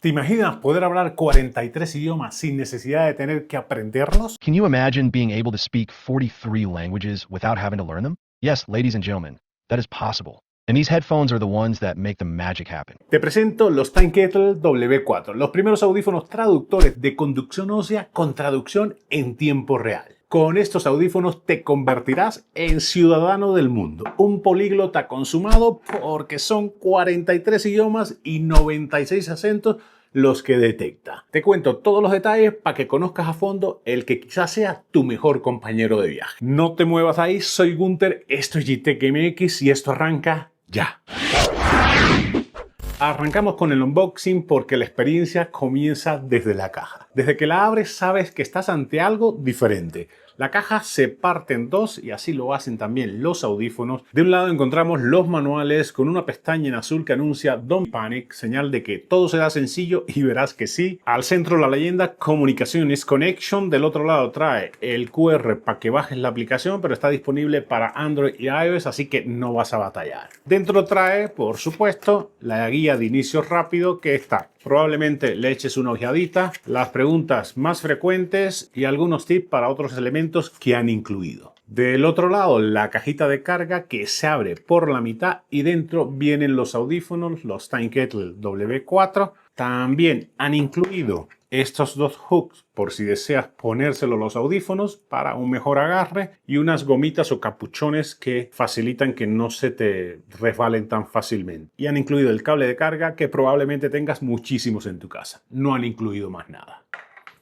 ¿Te imaginas poder hablar 43 idiomas sin necesidad de tener que aprenderlos? Can you imagine being able to speak 43 languages without having to learn them? Yes, ladies and gentlemen, that is possible. And these headphones are the ones that make the magic happen. Te presento los TimeKettle W4, los primeros audífonos traductores de conducción ósea con traducción en tiempo real. Con estos audífonos te convertirás en ciudadano del mundo, un políglota consumado porque son 43 idiomas y 96 acentos los que detecta. Te cuento todos los detalles para que conozcas a fondo el que quizás sea tu mejor compañero de viaje. No te muevas ahí, soy Gunter, esto es GTEC MX y esto arranca ya. Arrancamos con el unboxing porque la experiencia comienza desde la caja. Desde que la abres sabes que estás ante algo diferente. La caja se parte en dos y así lo hacen también los audífonos. De un lado encontramos los manuales con una pestaña en azul que anuncia Don't Panic, señal de que todo será sencillo y verás que sí. Al centro la leyenda Communication is Connection. Del otro lado trae el QR para que bajes la aplicación, pero está disponible para Android y iOS, así que no vas a batallar. Dentro trae, por supuesto, la guía de inicio rápido que está. Probablemente le eches una ojeadita, las preguntas más frecuentes y algunos tips para otros elementos que han incluido. Del otro lado, la cajita de carga que se abre por la mitad y dentro vienen los audífonos, los TimeKettle W4. También han incluido estos dos hooks por si deseas ponérselo los audífonos para un mejor agarre y unas gomitas o capuchones que facilitan que no se te resbalen tan fácilmente. Y han incluido el cable de carga que probablemente tengas muchísimos en tu casa. No han incluido más nada.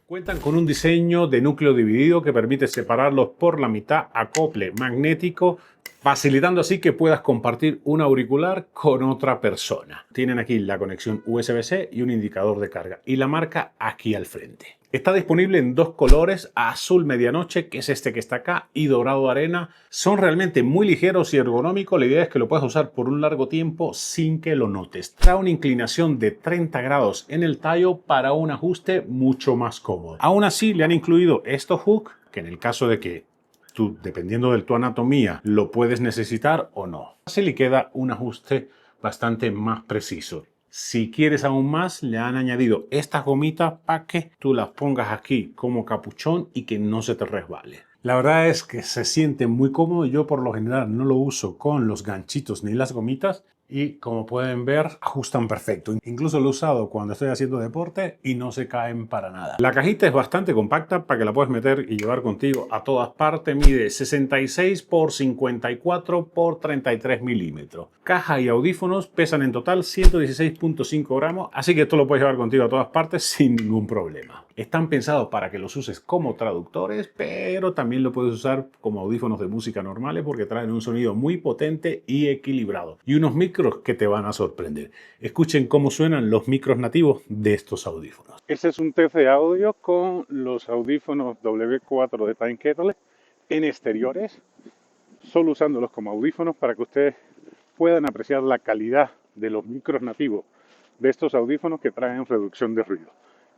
Cuentan con un diseño de núcleo dividido que permite separarlos por la mitad, acople magnético, facilitando así que puedas compartir un auricular con otra persona. Tienen aquí la conexión USB-C y un indicador de carga y la marca aquí al frente. Está disponible en dos colores, azul medianoche, que es este que está acá, y dorado arena. Son realmente muy ligeros y ergonómicos. La idea es que lo puedas usar por un largo tiempo sin que lo notes. Trae una inclinación de 30 grados en el tallo para un ajuste mucho más cómodo. Aún así le han incluido estos hooks, que en el caso de que tú, dependiendo de tu anatomía, lo puedes necesitar o no. Así le queda un ajuste bastante más preciso. Si quieres aún más, le han añadido estas gomitas para que tú las pongas aquí como capuchón y que no se te resbale. La verdad es que se siente muy cómodo. Yo por lo general no lo uso con los ganchitos ni las gomitas. Y como pueden ver, ajustan perfecto. Incluso lo he usado cuando estoy haciendo deporte y no se caen para nada. La cajita es bastante compacta para que la puedas meter y llevar contigo a todas partes. Mide 66 por 54 por 33 milímetros. Caja y audífonos pesan en total 116.5 gramos, así que esto lo puedes llevar contigo a todas partes sin ningún problema. Están pensados para que los uses como traductores, pero también lo puedes usar como audífonos de música normales porque traen un sonido muy potente y equilibrado. Y unos micros que te van a sorprender. Escuchen cómo suenan los micros nativos de estos audífonos. Este es un test de audio con los audífonos W4 de TimeKettle en exteriores, solo usándolos como audífonos para que ustedes puedan apreciar la calidad de los micros nativos de estos audífonos que traen reducción de ruido.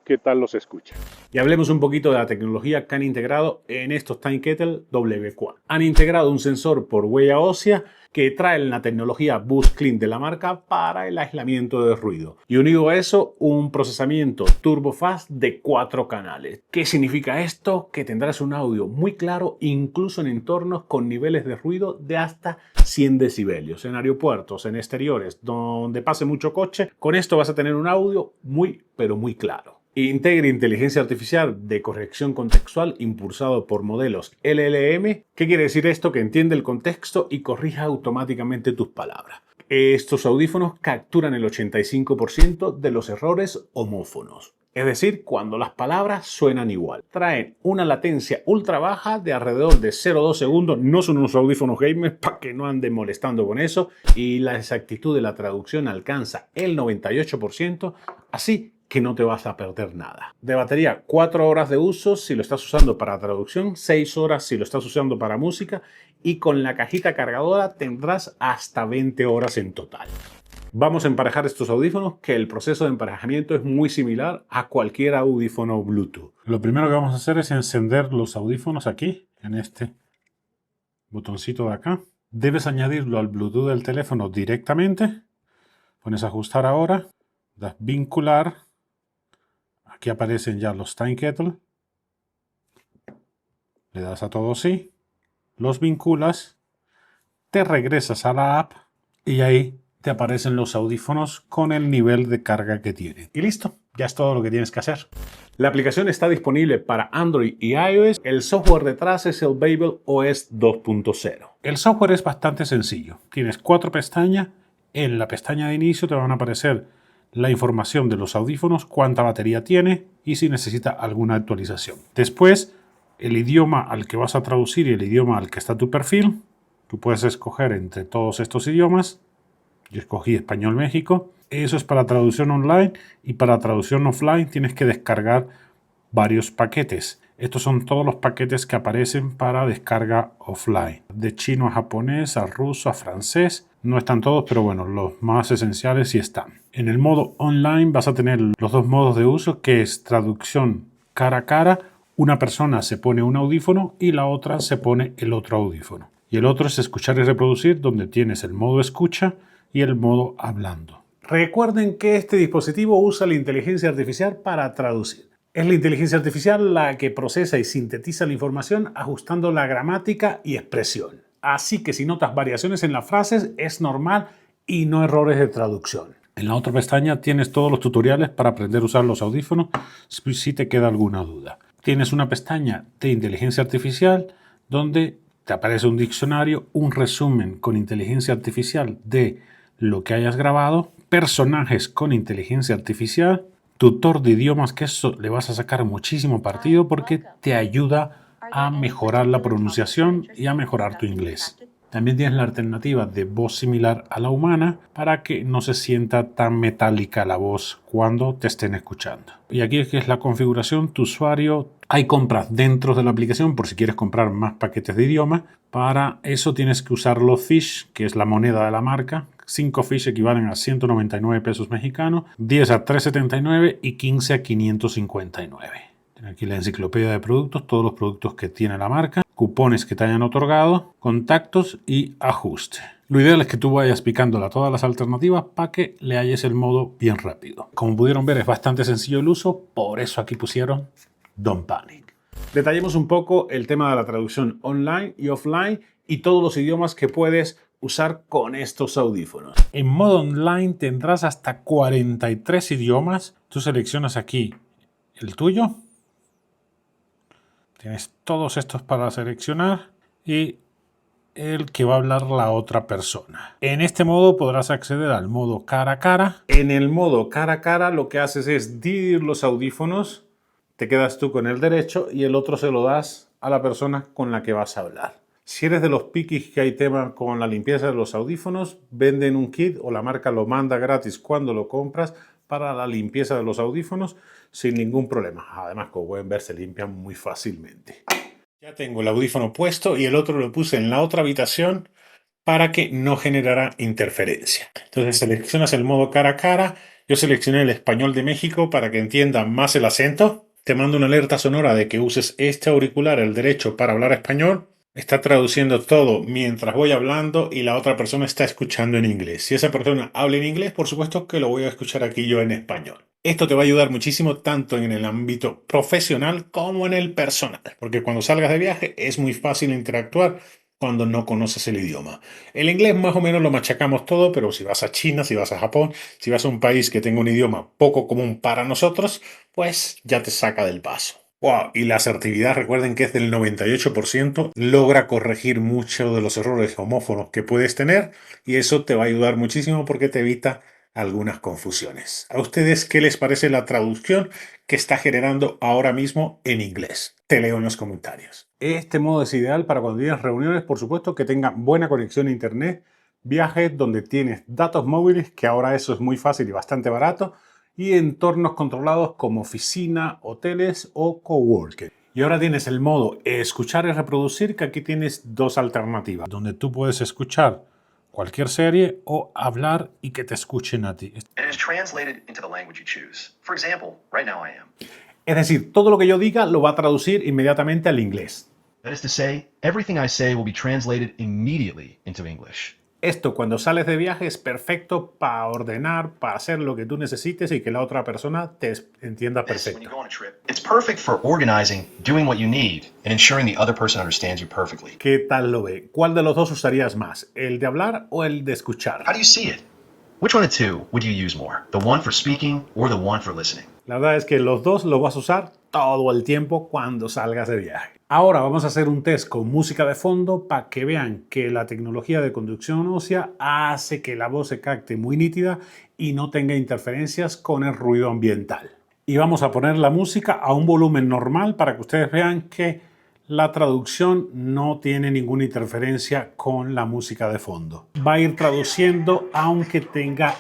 ¿Qué tal los escuchan? Y hablemos un poquito de la tecnología que han integrado en estos TimeKettle W4. Han integrado un sensor por huella ósea que trae la tecnología Boost Clean de la marca para el aislamiento de ruido. Y unido a eso, un procesamiento Turbo Fast de 4 canales. ¿Qué significa esto? Que tendrás un audio muy claro incluso en entornos con niveles de ruido de hasta 100 decibelios. En aeropuertos, en exteriores, donde pase mucho coche, con esto vas a tener un audio muy, pero muy claro. Integra inteligencia artificial de corrección contextual impulsado por modelos LLM. ¿Qué quiere decir esto? Que entiende el contexto y corrija automáticamente tus palabras. Estos audífonos capturan el 85% de los errores homófonos. Es decir, cuando las palabras suenan igual. Traen una latencia ultra baja de alrededor de 0,2 segundos. No son unos audífonos gamers para que no anden molestando con eso. Y la exactitud de la traducción alcanza el 98%. Así que no te vas a perder nada. De batería, 4 horas de uso si lo estás usando para traducción, 6 horas si lo estás usando para música y con la cajita cargadora tendrás hasta 20 horas en total. Vamos a emparejar estos audífonos, que el proceso de emparejamiento es muy similar a cualquier audífono Bluetooth. Lo primero que vamos a hacer es encender los audífonos aquí, en este botoncito de acá. Debes añadirlo al Bluetooth del teléfono directamente. Pones ajustar ahora, das vincular. Aquí aparecen ya los Time Kettle. Le das a todo sí, los vinculas, te regresas a la app y ahí te aparecen los audífonos con el nivel de carga que tienen. Y listo, ya es todo lo que tienes que hacer. La aplicación está disponible para Android y iOS. El software detrás es el Babel OS 2.0. El software es bastante sencillo. Tienes 4 pestañas. En la pestaña de inicio te van a aparecer la información de los audífonos, cuánta batería tiene y si necesita alguna actualización. Después, el idioma al que vas a traducir y el idioma al que está tu perfil. Tú puedes escoger entre todos estos idiomas. Yo escogí Español México. Eso es para traducción online, y para traducción offline tienes que descargar varios paquetes. Estos son todos los paquetes que aparecen para descarga offline. De chino a japonés, a ruso, a francés. No están todos, pero bueno, los más esenciales sí están. En el modo online vas a tener los dos modos de uso, que es traducción cara a cara. Una persona se pone un audífono y la otra se pone el otro audífono. Y el otro es escuchar y reproducir, donde tienes el modo escucha y el modo hablando. Recuerden que este dispositivo usa la inteligencia artificial para traducir. Es la inteligencia artificial la que procesa y sintetiza la información ajustando la gramática y expresión. Así que si notas variaciones en las frases es normal y no errores de traducción. En la otra pestaña tienes todos los tutoriales para aprender a usar los audífonos si te queda alguna duda. Tienes una pestaña de inteligencia artificial donde te aparece un diccionario, un resumen con inteligencia artificial de lo que hayas grabado, personajes con inteligencia artificial, tutor de idiomas, que eso le vas a sacar muchísimo partido porque te ayuda a mejorar la pronunciación y a mejorar tu inglés. También tienes la alternativa de voz similar a la humana para que no se sienta tan metálica la voz cuando te estén escuchando. Y aquí es que es la configuración, tu usuario. Hay compras dentro de la aplicación por si quieres comprar más paquetes de idioma. Para eso tienes que usar los Fish, que es la moneda de la marca. 5 Fish equivalen a 199 pesos mexicanos, 10 a 379 y 15 a 559. Tienes aquí la enciclopedia de productos, todos los productos que tiene la marca, cupones que te hayan otorgado, contactos y ajuste. Lo ideal es que tú vayas picándola a todas las alternativas para que le halles el modo bien rápido. Como pudieron ver, es bastante sencillo el uso, por eso aquí pusieron Don't Panic. Detallemos un poco el tema de la traducción online y offline y todos los idiomas que puedes usar con estos audífonos. En modo online tendrás hasta 43 idiomas. Tú seleccionas aquí el tuyo. Tienes todos estos para seleccionar y el que va a hablar la otra persona. En este modo podrás acceder al modo cara a cara. En el modo cara a cara lo que haces es dividir los audífonos. Te quedas tú con el derecho y el otro se lo das a la persona con la que vas a hablar. Si eres de los piquis que hay tema con la limpieza de los audífonos, venden un kit o la marca lo manda gratis cuando lo compras para la limpieza de los audífonos sin ningún problema. Además, como pueden ver, se limpian muy fácilmente. Ya tengo el audífono puesto y el otro lo puse en la otra habitación para que no generara interferencia. Entonces seleccionas el modo cara a cara. Yo seleccioné el español de México para que entiendan más el acento. Te mando una alerta sonora de que uses este auricular, el derecho, para hablar español. Está traduciendo todo mientras voy hablando y la otra persona está escuchando en inglés. Si esa persona habla en inglés, por supuesto que lo voy a escuchar aquí yo en español. Esto te va a ayudar muchísimo tanto en el ámbito profesional como en el personal, porque cuando salgas de viaje es muy fácil interactuar cuando no conoces el idioma. El inglés más o menos lo machacamos todo, pero si vas a China, si vas a Japón, si vas a un país que tenga un idioma poco común para nosotros, pues ya te saca del paso. Wow, y la asertividad, recuerden que es del 98%, logra corregir muchos de los errores homófonos que puedes tener y eso te va a ayudar muchísimo porque te evita algunas confusiones. ¿A ustedes qué les parece la traducción que está generando ahora mismo en inglés? Te leo en los comentarios. Este modo es ideal para cuando tienes reuniones, por supuesto, que tengan buena conexión a internet, viajes donde tienes datos móviles, que ahora eso es muy fácil y bastante barato, y entornos controlados como oficina, hoteles o coworking. Y ahora tienes el modo escuchar y reproducir, que aquí tienes dos alternativas, donde tú puedes escuchar cualquier serie o hablar y que te escuchen a ti. Es decir, todo lo que yo diga lo va a traducir inmediatamente al inglés. That is to say, everything I say will be translated immediately into English. Esto cuando sales de viaje es perfecto para ordenar, para hacer lo que tú necesites y que la otra persona te entienda perfecto. It's perfect for organizing, doing what you need, and ensuring the other person understands you perfectly. ¿Qué tal lo ve? ¿Cuál de los dos usarías más? ¿El de hablar o el de escuchar? How do you see it? Which one of the two would you use more? The one for speaking or the one for listening? La verdad es que los dos los vas a usar todo el tiempo cuando salgas de viaje. Ahora vamos a hacer un test con música de fondo para que vean que la tecnología de conducción ósea hace que la voz se capte muy nítida y no tenga interferencias con el ruido ambiental. Y vamos a poner la música a un volumen normal para que ustedes vean que la traducción no tiene ninguna interferencia con la música de fondo. Va a ir traduciendo aunque tenga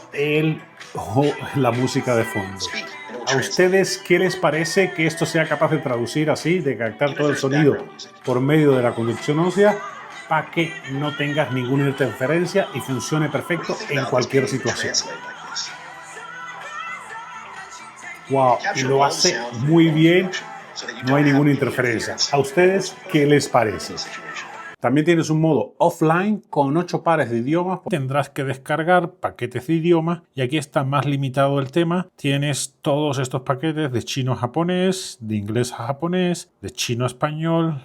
la música de fondo. ¿A ustedes qué les parece que esto sea capaz de traducir así, de captar todo el sonido por medio de la conducción ósea para que no tengas ninguna interferencia y funcione perfecto en cualquier situación? Wow, y lo hace muy bien, no hay ninguna interferencia. ¿A ustedes qué les parece? También tienes un modo offline con 8 pares de idiomas. Tendrás que descargar paquetes de idioma y aquí está más limitado el tema. Tienes todos estos paquetes de chino a japonés, de inglés a japonés, de chino a español,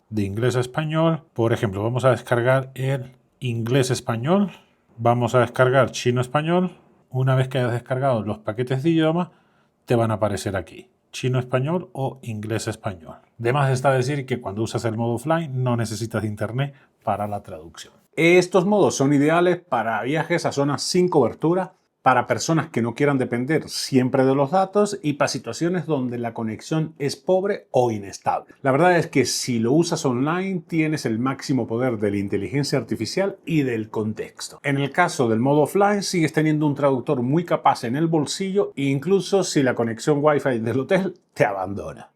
de inglés a español. Por ejemplo, vamos a descargar el inglés español. Vamos a descargar chino español. Una vez que hayas descargado los paquetes de idioma, te van a aparecer aquí. Chino español o inglés español. De más está decir que cuando usas el modo offline no necesitas internet para la traducción. Estos modos son ideales para viajes a zonas sin cobertura, para personas que no quieran depender siempre de los datos y para situaciones donde la conexión es pobre o inestable. La verdad es que si lo usas online tienes el máximo poder de la inteligencia artificial y del contexto. En el caso del modo offline sigues teniendo un traductor muy capaz en el bolsillo e incluso si la conexión Wi-Fi del hotel te abandona.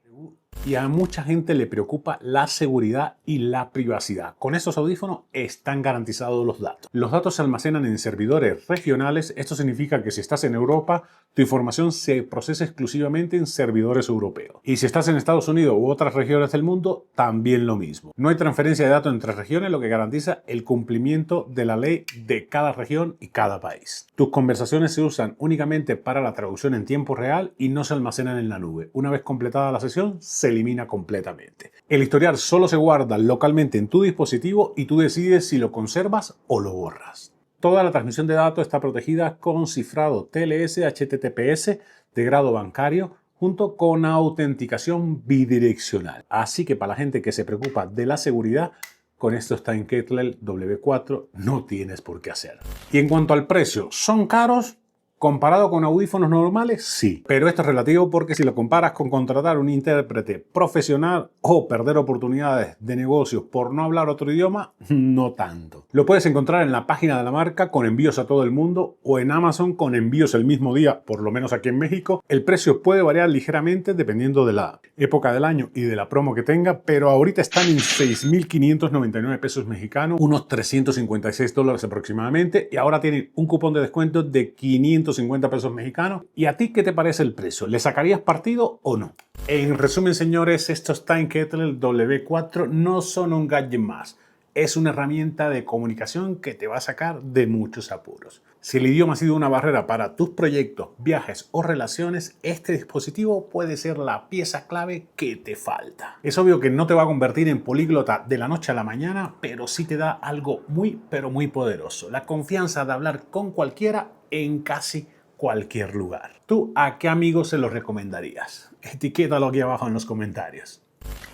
Y a mucha gente le preocupa la seguridad y la privacidad. Con estos audífonos están garantizados los datos. Los datos se almacenan en servidores regionales. Esto significa que si estás en Europa, tu información se procesa exclusivamente en servidores europeos. Y si estás en Estados Unidos u otras regiones del mundo, también lo mismo. No hay transferencia de datos entre regiones, lo que garantiza el cumplimiento de la ley de cada región y cada país. Tus conversaciones se usan únicamente para la traducción en tiempo real y no se almacenan en la nube. Una vez completada la sesión, se elimina completamente. El historial solo se guarda localmente en tu dispositivo y tú decides si lo conservas o lo borras. Toda la transmisión de datos está protegida con cifrado TLS HTTPS de grado bancario junto con autenticación bidireccional. Así que para la gente que se preocupa de la seguridad, con estos TimeKettle W4 no tienes por qué hacer. Y en cuanto al precio, ¿son caros? ¿Comparado con audífonos normales? Sí. Pero esto es relativo porque si lo comparas con contratar un intérprete profesional o perder oportunidades de negocios por no hablar otro idioma, no tanto. Lo puedes encontrar en la página de la marca con envíos a todo el mundo o en Amazon con envíos el mismo día, por lo menos aquí en México. El precio puede variar ligeramente dependiendo de la época del año y de la promo que tenga, pero ahorita están en 6.599 pesos mexicanos, unos $356 aproximadamente, y ahora tienen un cupón de descuento de 550 pesos mexicanos. ¿Y a ti qué te parece el precio? ¿Le sacarías partido o no? En resumen, señores, estos TimeKettle W4 no son un gadget más. Es una herramienta de comunicación que te va a sacar de muchos apuros. Si el idioma ha sido una barrera para tus proyectos, viajes o relaciones, este dispositivo puede ser la pieza clave que te falta. Es obvio que no te va a convertir en políglota de la noche a la mañana, pero sí te da algo muy, pero muy poderoso. La confianza de hablar con cualquiera en casi cualquier lugar. ¿Tú a qué amigos se lo recomendarías? Etiquétalo aquí abajo en los comentarios.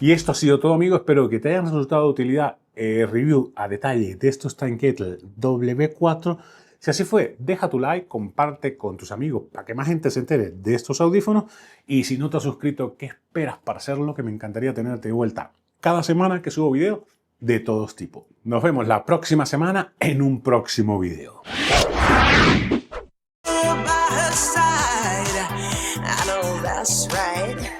Y esto ha sido todo, amigos. Espero que te hayan resultado de utilidad review a detalle de estos TimeKettle W4. Si así fue, deja tu like, comparte con tus amigos para que más gente se entere de estos audífonos. Y si no te has suscrito, ¿qué esperas para hacerlo? Que me encantaría tenerte de vuelta cada semana que subo videos de todos tipos. Nos vemos la próxima semana en un próximo video. That's right.